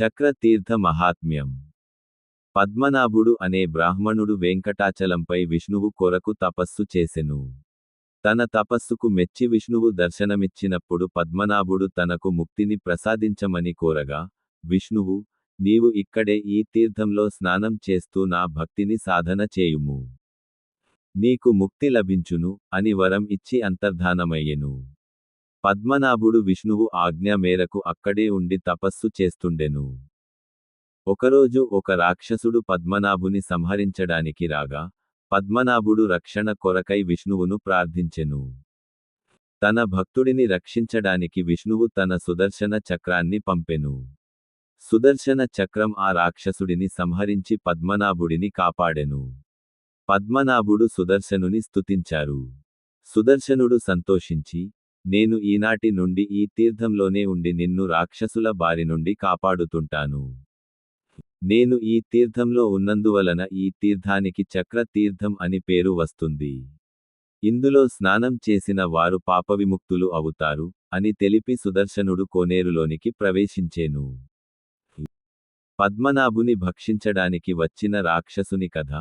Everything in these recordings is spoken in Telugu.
చక్రతీర్థ మహాత్మ్యం. పద్మనాభుడు అనే బ్రాహ్మణుడు వెంకటాచలంపై విష్ణువు కొరకు తపస్సు చేసెను. తన తపస్సుకు మెచ్చి విష్ణువు దర్శనమిచ్చినప్పుడు పద్మనాభుడు తనకు ముక్తిని ప్రసాదించమని కోరగా, విష్ణువు, నీవు ఇక్కడే ఈ తీర్థంలో స్నానం చేస్తూ నా భక్తిని సాధన చేయుము. నీకు ముక్తి లభించును, అని వరం ఇచ్చి అంతర్ధానమయ్యెను. పద్మనాభుడు విష్ణువు ఆజ్ఞ మేరకు అక్కడే ఉండి తపస్సు చేస్తుండెను. ఒకరోజు ఒక రాక్షసుడు పద్మనాభుని సంహరించడానికి రాగా, పద్మనాభుడు రక్షణ కొరకై విష్ణువును ప్రార్థించెను. తన భక్తుడిని రక్షించడానికి విష్ణువు తన సుదర్శన చక్రాన్ని పంపెను. సుదర్శన చక్రం ఆ రాక్షసుడిని సంహరించి పద్మనాభుడిని కాపాడెను. పద్మనాభుడు సుదర్శనుని స్తుతించారు. సుదర్శనుడు సంతోషించి, నేను ఈనాటి నుండి ఈ తీర్థంలోనే ఉండి నిన్ను రాక్షసుల బారి నుండి కాపాడుతుంటాను. నేను ఈ తీర్థంలో ఉన్నందువలన ఈ తీర్థానికి చక్ర తీర్థం అని పేరు వస్తుంది. ఇందులో స్నానం చేసిన వారు పాపవిముక్తులు అవుతారు, అని తెలిపి సుదర్శనుడు కోనేరులోనికి ప్రవేశించేను. పద్మనాభుని భక్షించడానికి వచ్చిన రాక్షసుని కథ.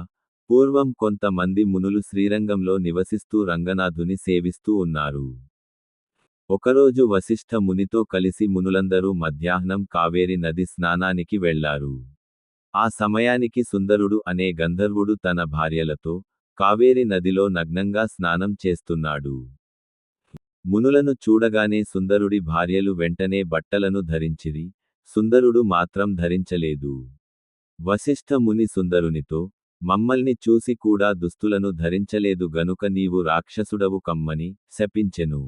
పూర్వం కొంతమంది మునులు శ్రీరంగంలో నివసిస్తూ రంగనాథుని సేవిస్తూ ఉన్నారు. ఒకరోజు వశిష్ఠ మునితో కలిసి మునులందరూ మధ్యాహ్నం కావేరి నది స్నానానికి వెళ్లారు. ఆ సమయానికి సుందరుడు అనే గంధర్వుడు తన భార్యలతో కావేరి నదిలో నగ్నంగా స్నానం చేస్తున్నాడు. మునులను చూడగానే సుందరుడి భార్యలు వెంటనే బట్టలను ధరించిరి, సుందరుడు మాత్రం ధరించలేదు. వశిష్ఠ ముని సుందరునితో, మమ్మల్ని చూసి కూడా దుస్తులను ధరించలేదు గనుక నీవు రాక్షసుడవు కమ్మని శపించెను.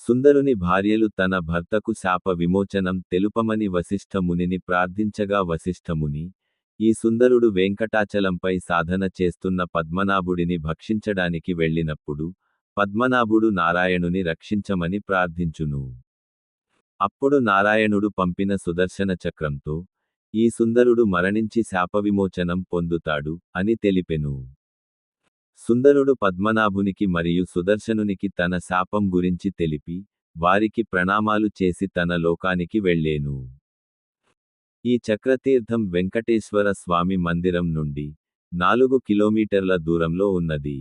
సుందరుని భార్యలు తన భర్తకు శాప విమోచనం తెలుపమని వశిష్ఠ మునిని ప్రార్థించగా వశిష్ఠముని, ఈ సుందరుడు వెంకటాచలంపై సాధన చేస్తున్న పద్మనాభుడిని భక్షించడానికి వెళ్ళినప్పుడు, పద్మనాభుడు నారాయణుని రక్షించమని ప్రార్థించును. అప్పుడు నారాయణుడు పంపిన సుదర్శన చక్రంతో, ఈ సుందరుడు మరణించి శాపవిమోచనం పొందుతాడు, అని తెలిపెను. సుందరుడు పద్మనాభునికి మరియు సుదర్శనునికి తన శాపం గురించి తెలిపి, వారికి ప్రణామాలు చేసి తన లోకానికి వెళ్ళేను. ఈ చక్రతీర్థం వెంకటేశ్వర స్వామి మందిరం నుండి 4 కిలోమీటర్ల దూరంలో ఉన్నది.